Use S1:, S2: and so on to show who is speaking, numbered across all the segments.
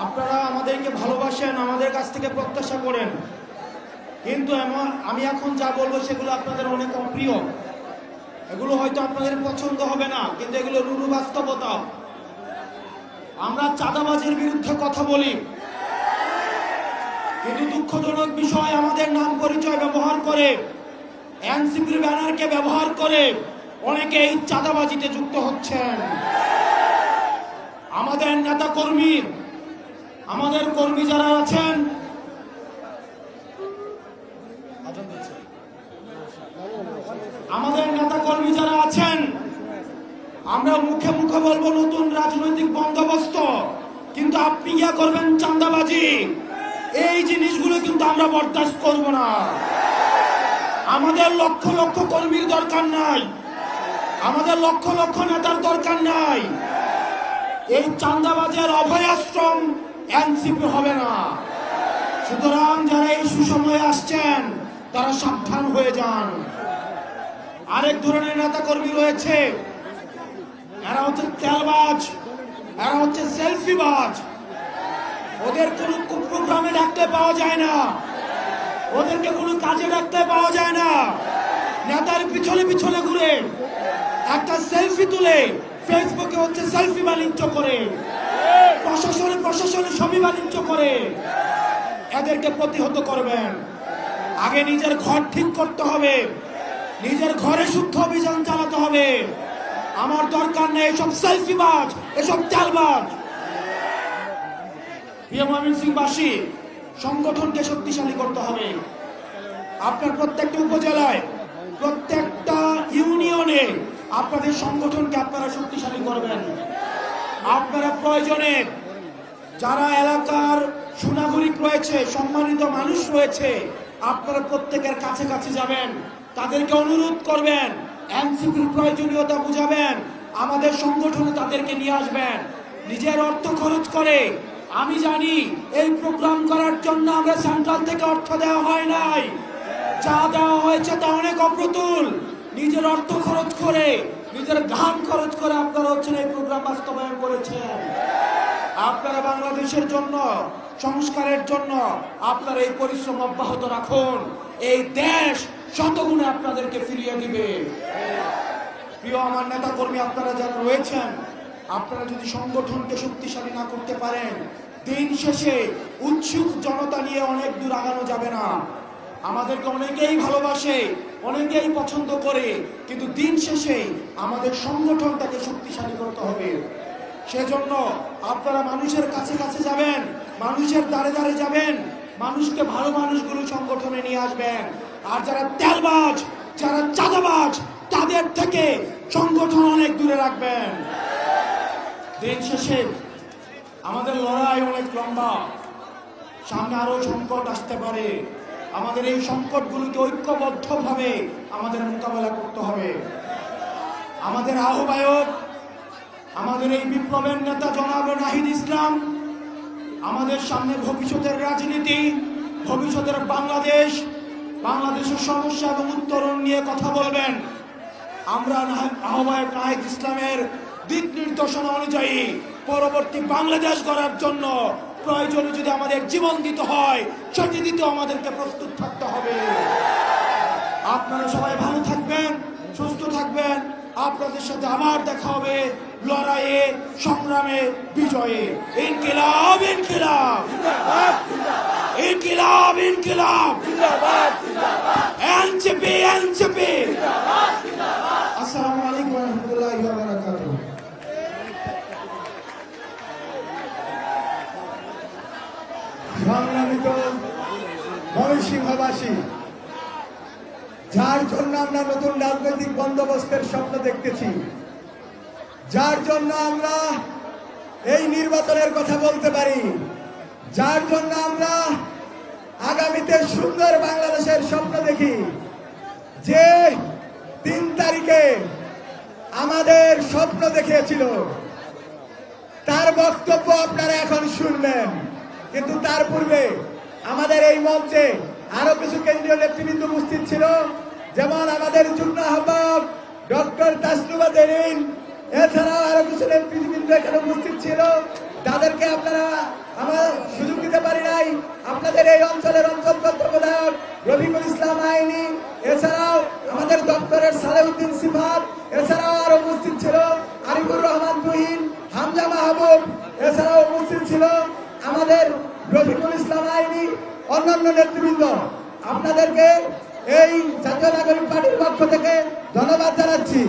S1: আপনারা আমাদেরকে ভালোবাসেন, আমাদের কাছ থেকে প্রত্যাশা করেন, কিন্তু আমি এখন যা বলবো সেগুলো আপনাদের অনেক অপ্রিয়। এগুলো হয়তো আপনাদের পছন্দ হবে না, কিন্তু এগুলো রুরু বাস্তবতা। আমরা চাঁদাবাজির বিরুদ্ধে কথা বলি, কিন্তু দুঃখজনক বিষয়, আমাদের নাম পরিচয় ব্যবহার করে, এনসিপির ব্যানারকে ব্যবহার করে অনেকে এই চাঁদাবাজিতে যুক্ত হচ্ছেন। আমাদের নেতা কর্মী, আমাদের কর্মী যারা আছেন, আমাদের নেতা কর্মী যারা আছেন, আমরা মুখে মুখে বলবো নতুন রাজনৈতিক বন্দোবস্ত, কিন্তু আপনি ইয়া করবেন চাঁদাবাজি, এই জিনিসগুলো কিন্তু আমরা বরদাস্ত করব না। আমাদের লক্ষ লক্ষ কর্মীর দরকার নাই, আমাদের লক্ষ লক্ষ নেতার দরকার নাই। এই চাঁদাবাজের অভয়াশ্রম এনসিপি হবে না। সুতরাং যারা এই সুসময়ে আসছেন তারা সাবধান হয়ে যান। আরেক ধরনের নেতা কর্মী রয়েছে, এরা হচ্ছে তেলবাজ, এরা হচ্ছে সেলফিবাজ। ওদের কোনো প্রোগ্রামে ডাকতে পাওয়া যায় না, ওদেরকে কোনো কাজে ডাকতে পাওয়া যায় না। নেতার পিছনে পিছনে ঘুরে একটা সেলফি তুলে ফেসবুকে হচ্ছে সেলফি বাণিজ্য করে, প্রশাসনে ছবি বাণিজ্য করে। এদেরকে প্রতিহত করবেন। আগে নিজের ঘর ঠিক করতে হবে, নিজের ঘরে শুদ্ধ অভিযান চালাতে হবে। আমার দরকার নেই এসব সেলফিবাজ, এসব চালবাজ। প্রিয় ময়মনসিংহবাসী, সংগঠনকে শক্তিশালী করতে হবে। আপনার প্রত্যেকটা উপজেলায়, প্রত্যেকটা ইউনিয়নে আপনাদের সংগঠনকে আপনারা শক্তিশালী করবেন। আপনারা প্রয়োজনে যারা এলাকার সুনাগরিক রয়েছে, সম্মানিত মানুষ রয়েছে, আপনারা প্রত্যেকের কাছে কাছে যাবেন, তাদেরকে অনুরোধ করবেন, এনসিপির প্রয়োজনীয়তা বুঝাবেন, আমাদের সংগঠনে তাদেরকে নিয়ে আসবেন। নিজের অর্থ খরচ করে, আমি জানি এই প্রোগ্রাম করার জন্য আমরা সেন্ট্রাল থেকে অর্থ দেওয়া হয় নাই, যা দেওয়া হয়েছে তা অনেক অপ্রতুল। নিজের অর্থ খরচ করে, নিজের ঘাম খরচ করে আপনারা হচ্ছেন এই প্রোগ্রাম বাস্তবায়ন করেছেন। আপনারা বাংলাদেশের জন্য, সংস্কারের জন্য আপনারা এই পরিশ্রম অব্যাহত রাখুন। এই দেশ শতগুণে আপনাদেরকে ফিরিয়ে দিবে। প্রিয় আমার নেতা কর্মী, আপনারা যারা রয়েছেন, আপনারা যদি সংগঠনকে শক্তিশালী না করতে পারেন, দিন শেষে উৎসুক জনতা নিয়ে অনেক দূর আগানো যাবে না। আমাদেরকে অনেকেই ভালোবাসে, অনেকেই পছন্দ করে, কিন্তু দিন শেষে আমাদের সংগঠনটাকে শক্তিশালী করতে হবে। সেজন্য আপনারা মানুষের কাছে কাছে যাবেন, মানুষের দ্বারে দ্বারে যাবেন, মানুষকে ভালো মানুষগুলো সংগঠনে নিয়ে আসবেন। আর যারা তেলবাজ, যারা চাঁদাবাজ, তাদের থেকে সংগঠন অনেক দূরে রাখবেন। দিন শেষে আমাদের লড়াই অনেক লম্বা, সামনে আরো সংকট আসতে পারে। আমাদের এই সংকটগুলোকে ঐক্যবদ্ধভাবে আমাদের মোকাবেলা করতে হবে। আমাদের আহ্বায়ক, আমাদের এই বিপ্লবের নেতা জনাব নাহিদ ইসলাম আমাদের সামনে ভবিষ্যতের রাজনীতি, ভবিষ্যতের বাংলাদেশ, বাংলাদেশের সমস্যা এবং উত্তরণ নিয়ে কথা বলবেন। আমরা আহ্বায়ক নাহিদ ইসলামের দিক নির্দেশনা অনুযায়ী পরবর্তী বাংলাদেশ গড়ার জন্য প্রয়োজনে যদি আমাদের জীবন দিতে হয়, সেটি দিতে আমাদেরকে প্রস্তুত থাকতে হবে। আপনারা সবাই ভালো থাকবেন, সুস্থ থাকবেন। আপনাদের সাথে আবার দেখা হবে লড়াইয়ে, সংগ্রামে, বিজয়ে। ইনকিলাব ইনকিলাব, ইনকিলাব ইনকিলাব, এনসিপি এনসিপি। আসসালামু আলাইকুম ওয়া রাহমাতুল্লাহি ওয়া বারাকাতুহু।
S2: সংগ্রামিত ময়মনসিংহবাসী, যার জন্য আমরা নতুন রাজনৈতিক বন্দোবস্তের স্বপ্ন দেখতেছি, যার জন্য আমরা এই নির্বাচনের কথা বলতে পারি, যার জন্য আমরা আগামীতে সুন্দর বাংলাদেশের স্বপ্ন দেখি, যে 3 তারিখে আমাদের স্বপ্ন দেখিয়েছিল, তার বক্তব্য আপনারা এখন শুনবেন। কিন্তু তার পূর্বে আমাদের এই মঞ্চে আরো কিছু কেন্দ্রীয় নেতৃবৃন্দ উপস্থিত ছিল, যেমন আমাদের যুগ্ম আহ্বায়ক ডক্টর তাসনুবা দেরিন, এছাড়াও আরো কিছু নেতৃবৃন্দ এখানে উপস্থিত ছিল। তাদেরকে আপনারা আমার আপনাদের এই অঞ্চলের অঞ্চল তত্ত্বাবধায়ক রফিকুল ইসলাম আইনি, এছাড়াও আমাদের দপ্তরের সালেউদ্দিন সিফাত, এছাড়াও আরো উপস্থিত ছিল আরিফুর রহমান তুহিন, হামজা মাহবুব, এছাড়াও উপস্থিত ছিল আমাদের রফিকুল ইসলাম আইনি, অন্যান্য নেতৃবৃন্দ। আপনাদেরকে এই জাতীয় নাগরিক পার্টির পক্ষ থেকে ধন্যবাদ জানাচ্ছি।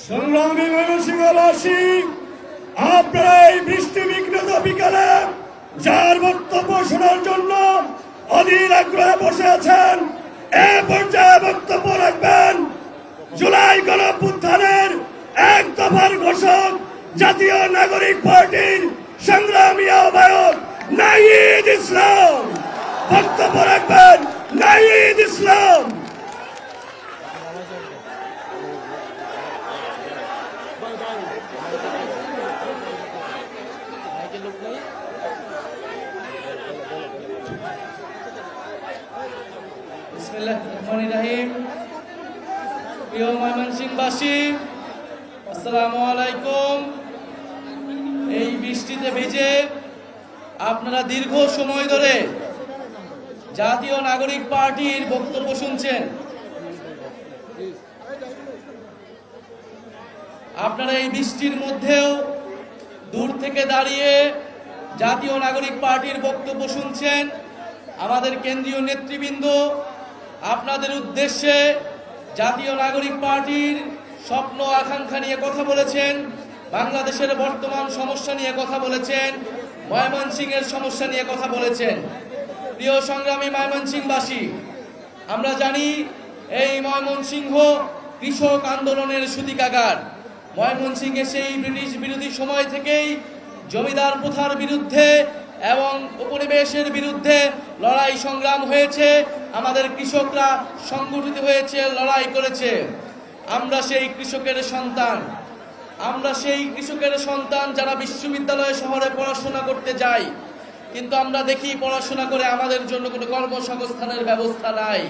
S3: সংগ্রামী ময়মনসিংহবাসী, আপনারা এই বৃষ্টি বিঘ্নিত বিকালে যার বক্তব্য শোনার জন্য অধীর আগ্রহে বসে আছেন, এ পর্যায়ে বক্তব্য রাখবেন জুলাই গণঅভ্যুত্থানের এক দফার ঘোষক জাতীয় নাগরিক পার্টির সংগ্রামী আহ্বায়ক নাহিদ ইসলাম। বক্তব্য রাখবেন নাহিদ ইসলাম।
S4: প্রিয় ময়মনসিংহবাসী, আসসালামু আলাইকুম। এই বৃষ্টিতে ভিজে আপনারা দীর্ঘ সময় ধরে জাতীয় নাগরিক পার্টির বক্তব্য শুনছেন। আপনারা এই বৃষ্টির মধ্যেও দূর থেকে দাঁড়িয়ে জাতীয় নাগরিক পার্টির বক্তব্য শুনছেন। আমাদের কেন্দ্রীয় নেতৃবৃন্দ আপনাদের উদ্দেশ্যে জাতীয় নাগরিক পার্টির স্বপ্ন আকাঙ্ক্ষা নিয়ে কথা বলেছেন, বাংলাদেশের বর্তমান সমস্যা নিয়ে কথা বলেছেন, ময়মনসিংহের সমস্যা নিয়ে কথা বলেছেন। প্রিয় সংগ্রামী ময়মনসিংহবাসী, আমরা জানি এই ময়মনসিংহ কৃষক আন্দোলনের সূতিকাগার। ময়মনসিংহে সেই ব্রিটিশ বিরোধী সময় থেকেই জমিদার প্রথার বিরুদ্ধে এবং উপনিবেশের বিরুদ্ধে লড়াই সংগ্রাম হয়েছে। আমাদের কৃষকরা সংগঠিত হয়েছে, লড়াই করেছে। আমরা সেই কৃষকের সন্তান যারা বিশ্ববিদ্যালয়ে শহরে পড়াশোনা করতে যাই, কিন্তু আমরা দেখি পড়াশোনা করে আমাদের জন্য কোনো কর্মসংস্থানের ব্যবস্থা নাই।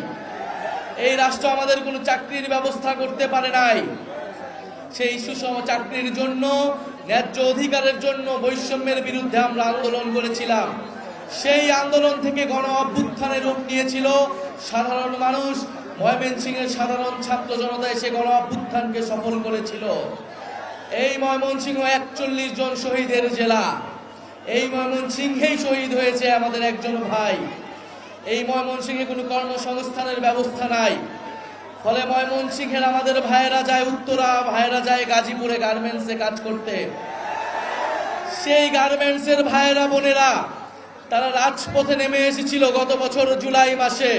S4: এই রাষ্ট্র আমাদের কোনো চাকরির ব্যবস্থা করতে পারে নাই। সেই সুষম চাকরির জন্য, ন্যায্য অধিকারের জন্য, বৈষম্যের বিরুদ্ধে আমরা আন্দোলন করেছিলাম। সেই আন্দোলন থেকে গণ অভ্যুত্থানের রূপ নিয়েছিল সাধারণ মানুষ। ময়মনসিংহের সাধারণ ছাত্র জনতা এসে গণ অভ্যুত্থানকে সফল করেছিল। এই ময়মনসিংহ 41 জন শহীদের জেলা। এই ময়মনসিংহেই শহীদ হয়েছে আমাদের একজন ভাই। এই ময়মনসিংহে কোনো কর্মসংস্থানের ব্যবস্থা নাই। ফলে ময়মনসিংহের আমাদের ভাইয়েরা যায় উত্তরা, ভাইয়েরা যায় গাজীপুরে গার্মেন্টসে কাজ করতে। সেই গার্মেন্টসের ভাইয়েরা বোনেরা তারা রাজপথে নেমে এসেছিল গত বছর জুলাই মাসে,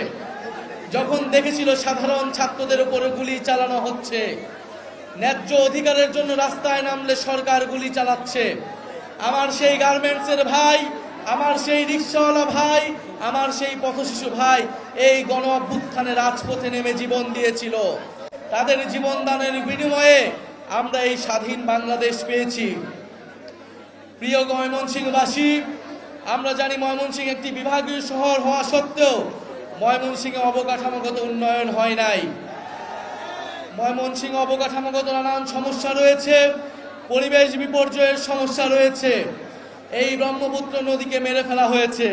S4: যখন দেখেছিল সাধারণ ছাত্রদের উপরে গুলি চালানো হচ্ছে। ন্যায্য অধিকারের জন্য রাস্তায় নামলে সরকার গুলি চালাচ্ছে। আমার সেই গার্মেন্টসের ভাই, আমার সেই রিক্সাওয়ালা ভাই, আমার সেই পথশিশু ভাই এই গণ অভ্যুত্থানে রাজপথে নেমে জীবন দিয়েছিল। তাদের জীবন দানের বিনিময়ে আমরা এই স্বাধীন বাংলাদেশ পেয়েছি। প্রিয় ময়মনসিংহবাসী, আমরা জানি ময়মনসিংহ একটি বিভাগীয় শহর হওয়া সত্ত্বেও ময়মনসিংহে অবকাঠামোগত উন্নয়ন হয় নাই। ময়মনসিংহ অবকাঠামোগত নানান সমস্যা রয়েছে, পরিবেশ বিপর্যয়ের সমস্যা রয়েছে। এই ব্রহ্মপুত্র নদীকে মেরে ফেলা হয়েছে।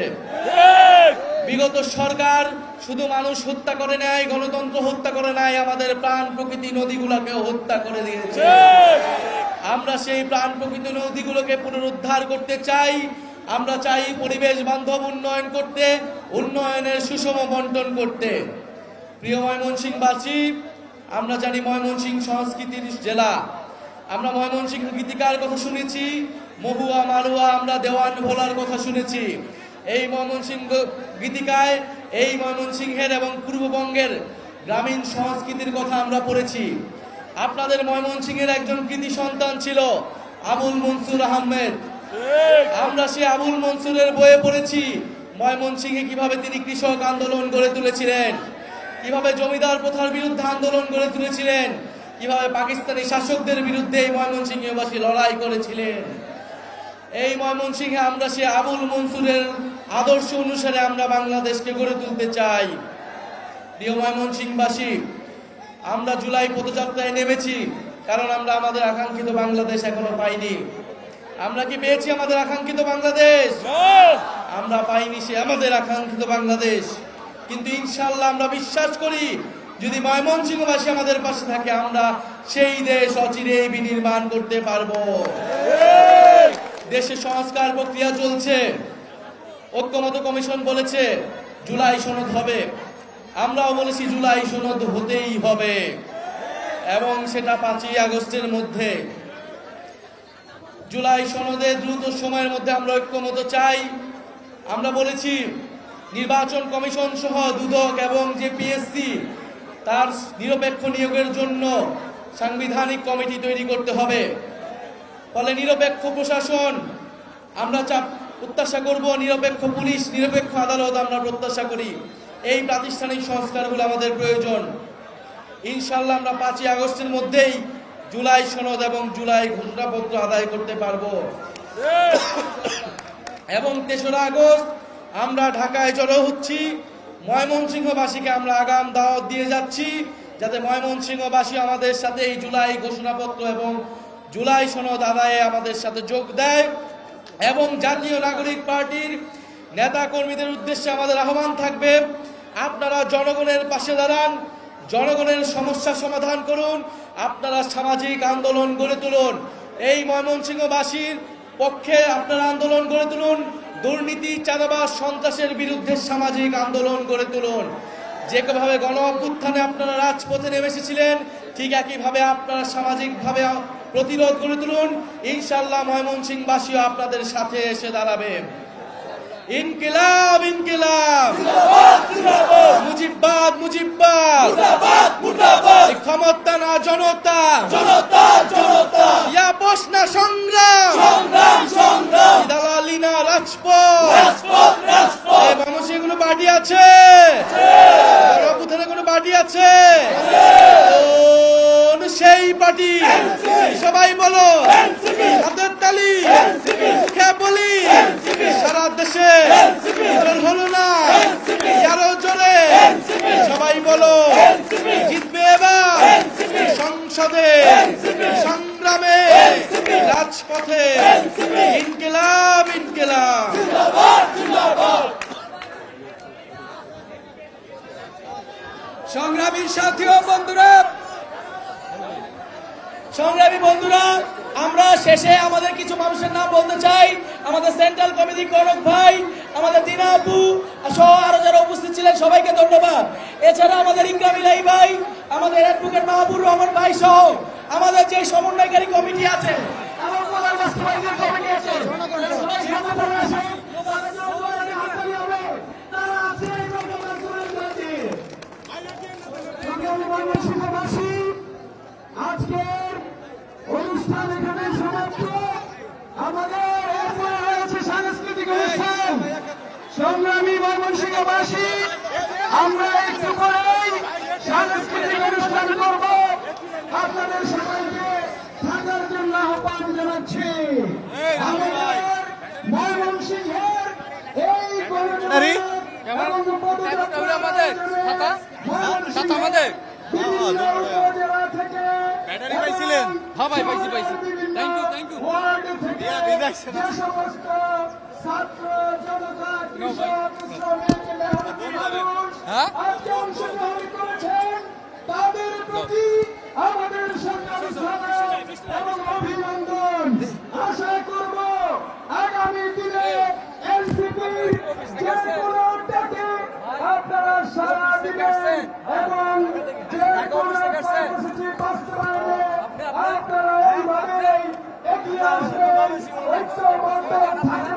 S4: বিগত সরকার শুধু মানুষ হত্যা করে নাই, গণতন্ত্র হত্যা করে নাই, আমাদের প্রাণ প্রকৃতি নদীগুলোকেও হত্যা করে দিয়েছে। আমরা সেই প্রাণ প্রকৃতি নদীগুলোকে পুনরুদ্ধার করতে চাই। আমরা চাই পরিবেশ বান্ধব উন্নয়ন করতে, উন্নয়নের সুষম বন্টন করতে। প্রিয় ময়মনসিংহবাসী, আমরা জানি ময়মনসিংহ সংস্কৃতির জেলা। আমরা ময়মনসিংহ গীতিকার কথা শুনেছি, মহুয়া মারুয়া, আমরা দেওয়ান ভোলার কথা শুনেছি। এই ময়মনসিংহ গীতিকায় এই ময়মনসিংহের এবং পূর্ববঙ্গের গ্রামীণ সংস্কৃতির কথা আমরা পড়েছি। আপনাদের ময়মনসিংহের একজন কৃতি সন্তান ছিল আবুল মনসুর আহমেদ। আমরা সে আবুল মনসুরের বইয়ে পড়েছি ময়মনসিংহে কিভাবে তিনি কৃষক আন্দোলন গড়ে তুলেছিলেন, কিভাবে জমিদার প্রথার বিরুদ্ধে আন্দোলন গড়ে তুলেছিলেন, কিভাবে পাকিস্তানি শাসকদের বিরুদ্ধে এই ময়মনসিংহবাসী লড়াই করেছিলেন। এই ময়মনসিংহে আমরা সে আবুল মনসুরের আদর্শ অনুসারে আমরা বাংলাদেশকে গড়ে তুলতে চাই। প্রিয় ময়মনসিংহবাসী, আমরা জুলাই পদযাত্রায় নেমেছি কারণ আমরা আমাদের আকাঙ্ক্ষিত বাংলাদেশ এখনো পাইনি। আমরা কি পেয়েছি আমাদের আকাঙ্ক্ষিত বাংলাদেশ? আমরা পাইনি সে আমাদের আকাঙ্ক্ষিত বাংলাদেশ। কিন্তু ইনশাআল্লাহ আমরা বিশ্বাস করি, যদি ময়মনসিংহবাসী আমাদের পাশে থাকে, আমরা সেই দেশ অচিরেই বিনির্মাণ করতে পারবো। দেশে সংস্কার প্রক্রিয়া চলছে। ঐক্যমত কমিশন বলেছে জুলাই সনদ হবে, আমরাও বলেছি জুলাই সনদ হতেই হবে, এবং সেটা 5ই আগস্টের মধ্যে। জুলাই সনদে দ্রুত সময়ের মধ্যে আমরা ঐক্যমত চাই। আমরা বলেছি নির্বাচন কমিশন সহ দুদক এবং যে পিএসসি তার নিরপেক্ষ নিয়োগের জন্য সাংবিধানিক কমিটি তৈরি করতে হবে। ফলে নিরপেক্ষ প্রশাসন আমরা প্রত্যাশা করব, নিরপেক্ষ পুলিশ, নিরপেক্ষ আদালত আমরা প্রত্যাশা করি। এই প্রাতিষ্ঠানিক সংস্কারগুলো আমাদের প্রয়োজন। ইনশাআল্লাহ আমরা 5ই আগস্টের মধ্যেই জুলাই সনদ এবং জুলাই ঘোষণাপত্র আদায় করতে পারবো। এবং 3রা আগস্ট আমরা ঢাকায় জড়ো হচ্ছি। ময়মনসিংহবাসীকে আমরা আগাম দাওয়াত দিয়ে যাচ্ছি, যাতে ময়মনসিংহবাসী আমাদের সাথে এই জুলাই ঘোষণাপত্র এবং জুলাই সনদ আদায়ে আমাদের সাথে যোগ দেয়। এবং জাতীয় নাগরিক পার্টির নেতা কর্মীদের উদ্দেশ্যে আমাদের আহ্বান থাকবে, আপনারা জনগণের পাশে দাঁড়ান, জনগণের সমস্যা সমাধান করুন, আপনারা সামাজিক আন্দোলন গড়ে তুলুন। এই ময়মনসিংহবাসীর পক্ষে আপনারা আন্দোলন গড়ে তুলুন, দুর্নীতি, চাঁদাবাজ, সন্ত্রাসের বিরুদ্ধে সামাজিক আন্দোলন গড়ে তুলুন। যেভাবে গণ অভ্যুত্থানে আপনারা রাজপথে নেমে এসেছিলেন, ঠিক একইভাবে আপনারা সামাজিকভাবে প্রতিরোধ গড়ে তুলুন। ইনশাআল্লাহ ময়মনসিংহবাসীও আপনাদের সাথে এসে দাঁড়াবে। ইনকিলাব ইনকিলাব, মুজিববাদ মুজিববাদ, ক্ষমতা না জনতা, ইয়াপস না সংগ্রাম, দালালি না রাজপথ। মানুষের কোনো পার্টি আছে? গণঅভ্যুত্থানে কোনো পার্টি আছে? সেই পার্টি সবাই বলো, হাতের তালি, মুখে বলি, সারা দেশে হলো না, আরো জোরে সবাই বলো, জিতবে এবার সংসদে, সংগ্রামে, রাজপথে। ইনকিলাব ইনকিলাব।
S2: সংগ্রামী সাথী ও বন্ধুরা, সংগ্রামী বন্ধুরা, আমরা শেষে আমাদের কিছু মানুষের নাম বলতে চাই। আমাদের সেন্ট্রাল কমিটি কনক ভাই, আমাদের দিনা আপু সহ আরো যারা উপস্থিত ছিলেন সবাইকে ধন্যবাদ। এছাড়া আমাদের ইকরাম ইলাহি ভাই, আমাদের অ্যাডভোকেট মাহবুব রহমান ভাই সহ আমাদের যে সমন্বয়কারী কমিটি আছে,
S5: আজকের অনুষ্ঠান এখানে সমাপ্ত। আমাদের এরপরে রয়েছে সাংস্কৃতিক অনুষ্ঠান। সংগ্রামী ময়মনসিংহবাসী, আমরা একটু পরেই সাংস্কৃতিক অনুষ্ঠান করব। আপনাদের সবাইকে থাকার জন্য আহ্বান জানাচ্ছি। আমাদের ময়মনসিংহের এই
S6: ব্যাটারি পাইছিলেন? হ্যাঁ ভাই, পাইছি। Thank you.
S5: যে সমস্ত ছাত্র জনতা, কৃষক, শ্রমিক, মেহনতি মানুষ আজকে অংশগ্রহণ করেছেন, তাদের প্রতি আমাদের সংগ্রামী সালাম এবং অভিনন্দন। আশা করব আগামী দিনে এনসিপির যে কোনো ডাকে আপনারা সাড়া দিবেন এবং যে কোনো কর্মসূচি বাস্তবায়নে আপনারা এইভাবেই এগিয়ে আসবেন। ঐক্যবদ্ধ থাকবেন।